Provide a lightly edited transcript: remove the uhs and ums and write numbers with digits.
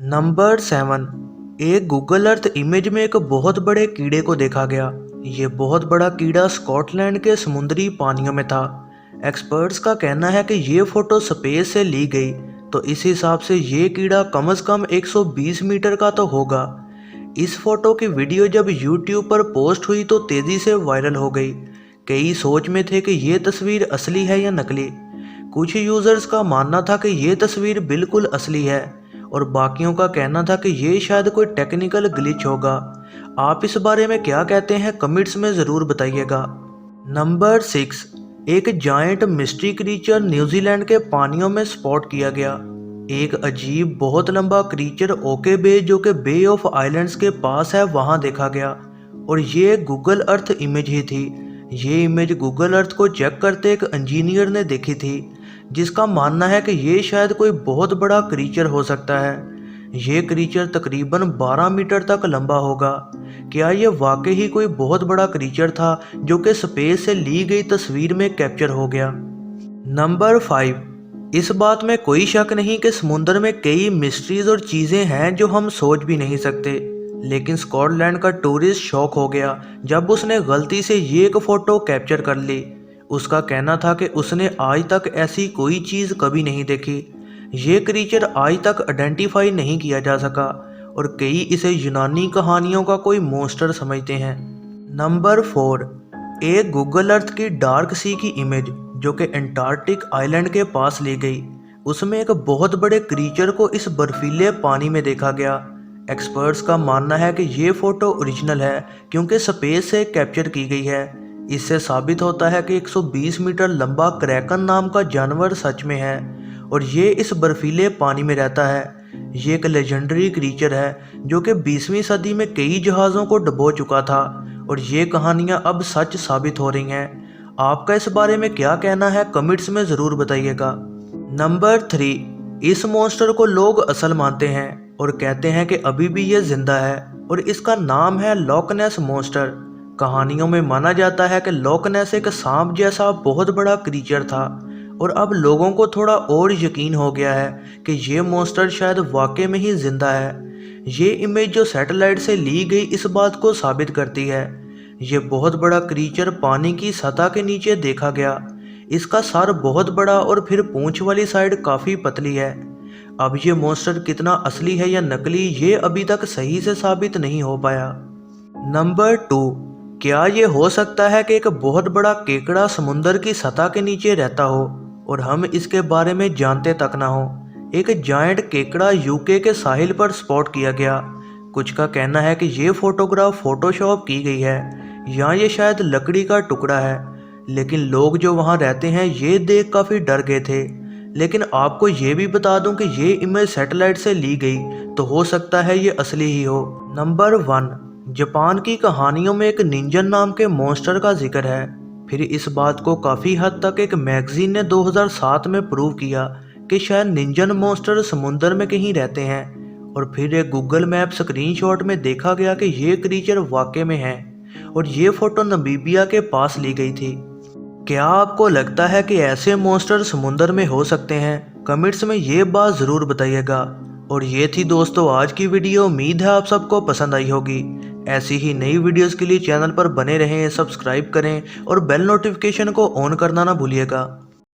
Number 7। एक Google Earth image में एक बहुत बड़े कीड़े को देखा गया। ये बहुत बड़ा कीड़ा स्कॉटलैंड के समुद्री पानियों में था। एक्सपर्ट्स का कहना है कि ये फोटो स्पेस से ली गई, तो इस हिसाब से ये कीड़ा कम से कम 120 मीटर का तो होगा। इस फोटो की वीडियो जब यूट्यूब पर पोस्ट हुई तो तेज़ी से वायरल हो गई। कई सोच में थे कि ये तस्वीर असली है या नकली। कुछ यूजर्स का मानना था कि ये तस्वीर बिल्कुल असली है, और बाकियों का कहना था कि ये शायद कोई टेक्निकल ग्लिच होगा। आप इस बारे में क्या कहते हैं, कमेंट्स में ज़रूर बताइएगा। नंबर 6। एक जायंट मिस्ट्री क्रीचर न्यूजीलैंड के पानियों में स्पॉट किया गया। एक अजीब बहुत लंबा क्रीचर ओके बे, जो कि बे ऑफ आइलैंड्स के पास है, वहां देखा गया। और ये गूगल अर्थ इमेज ही थी। ये इमेज गूगल अर्थ को चेक करते एक इंजीनियर ने देखी थी, जिसका मानना है कि ये शायद कोई बहुत बड़ा क्रीचर हो सकता है। ये क्रीचर तकरीबन 12 मीटर तक लंबा होगा। क्या ये वाकई ही कोई बहुत बड़ा क्रीचर था जो कि स्पेस से ली गई तस्वीर में कैप्चर हो गया। नंबर 5। इस बात में कोई शक नहीं कि समुद्र में कई मिस्ट्रीज और चीज़ें हैं जो हम सोच भी नहीं सकते, लेकिन स्कॉटलैंड का टूरिस्ट शॉक हो गया जब उसने गलती से ये एक फ़ोटो कैप्चर कर ली। उसका कहना था कि उसने आज तक ऐसी कोई चीज़ कभी नहीं देखी। ये क्रीचर आज तक आइडेंटिफाई नहीं किया जा सका, और कई इसे यूनानी कहानियों का कोई मॉन्स्टर समझते हैं। नंबर 4। एक गूगल अर्थ की डार्क सी की इमेज, जो कि अंटार्कटिक आइलैंड के पास ली गई। उसमें एक बहुत बड़े क्रीचर को इस बर्फीले पानी में देखा गया। एक्सपर्ट्स का मानना है कि ये फ़ोटो ओरिजिनल है, क्योंकि स्पेस से कैप्चर की गई है। इससे साबित होता है कि 120 मीटर लंबा क्रैकन नाम का जानवर सच में है, और ये इस बर्फीले पानी में रहता है। ये एक लेजेंडरी क्रीचर है जो कि 20वीं सदी में कई जहाज़ों को डुबो चुका था, और ये कहानियाँ अब सच साबित हो रही हैं। आपका इस बारे में क्या कहना है, कमेंट्स में ज़रूर बताइएगा। नंबर 3। इस मॉन्स्टर को लोग असल मानते हैं और कहते हैं कि अभी भी ये जिंदा है, और इसका नाम है लॉक नेस मॉन्स्टर। कहानियों में माना जाता है कि लॉक नेस एक सांप जैसा बहुत बड़ा क्रीचर था, और अब लोगों को थोड़ा और यकीन हो गया है कि ये मॉन्स्टर शायद वाकई में ही जिंदा है। ये इमेज जो सैटेलाइट से ली गई इस बात को साबित करती है। ये बहुत बड़ा क्रीचर पानी की सतह के नीचे देखा गया। इसका सर बहुत बड़ा और फिर पूंछ वाली साइड काफ़ी पतली है। अब ये मॉन्स्टर कितना असली है या नकली, ये अभी तक सही से साबित नहीं हो पाया। नंबर 2। क्या ये हो सकता है कि एक बहुत बड़ा केकड़ा समुंदर की सतह के नीचे रहता हो और हम इसके बारे में जानते तक ना हो। एक जायंट केकड़ा यूके के साहिल पर स्पॉट किया गया। कुछ का कहना है कि ये फोटोग्राफ फोटोशॉप की गई है, या ये शायद लकड़ी का टुकड़ा है, लेकिन लोग जो वहाँ रहते हैं ये देख काफ़ी डर गए थे। लेकिन आपको ये भी बता दूं कि ये इमेज सैटेलाइट से ली गई, तो हो सकता है ये असली ही हो। नंबर 1। जापान की कहानियों में एक निंजन नाम के मॉन्स्टर का जिक्र है। फिर इस बात को काफ़ी हद तक एक मैगजीन ने 2007 में प्रूव किया कि शायद निंजन मॉन्स्टर समुंदर में कहीं रहते हैं, और फिर एक गूगल मैप स्क्रीनशॉट में देखा गया कि ये क्रीचर वाकई में है, और ये फ़ोटो नमीबिया के पास ली गई थी। क्या आपको लगता है कि ऐसे मॉन्स्टर समुंदर में हो सकते हैं? कमेंट्स में ये बात ज़रूर बताइएगा। और ये थी दोस्तों आज की वीडियो। उम्मीद है आप सबको पसंद आई होगी। ऐसी ही नई वीडियोस के लिए चैनल पर बने रहें, सब्सक्राइब करें और बेल नोटिफिकेशन को ऑन करना ना भूलिएगा।